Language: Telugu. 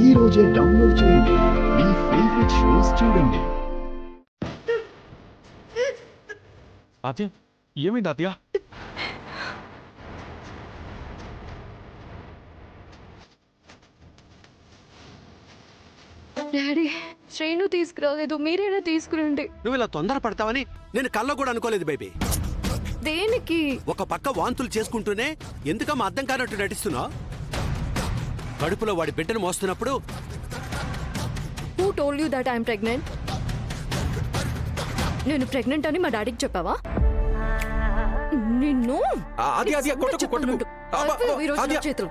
ఈ రోజే డౌన్లోడ్ చేయండి. మీ ఫేవరెట్ షోస్ చూడండి. తాతయ్య ఏమైంది తాతయ్య? డాడీ శ్రేణు తీసుకురాలేదు, మీరైనా తీసుకురండి. నువ్వు ఇలా తొందర పడతావని నేను కళ్ళ కూడా అనుకోలేదు బేబీ. దేనికి? ఒక పక్క వాంతులు చేసుకుంటూనే ఎందుకమ్మా అర్థం కానట్టు నటిస్తున్నావు? కడుపులో వాడి బిడ్డను మోస్తున్నప్పుడు who told you that I'm pregnant? నేను ప్రెగ్నెంట్ అని మా డాడీకి చెప్పావా? నిన్ను అది కొట్టుకు కొట్టుకు ఈ రోజు నా చేతులు